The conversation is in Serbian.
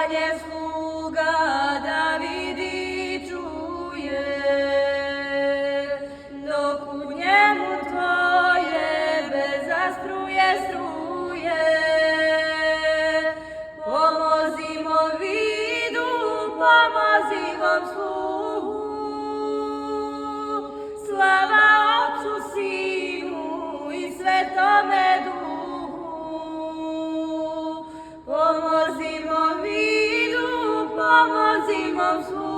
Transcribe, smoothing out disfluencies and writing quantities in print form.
Panie sługa Dawidi czuje, doku niemu Twoje bezastruje struje. Pomozi mom vidu, pomozi mom sluhu, slava Otcu, Sinu i Svetome Duhu. Pomozi mom vidu, pomozi mom sluhu,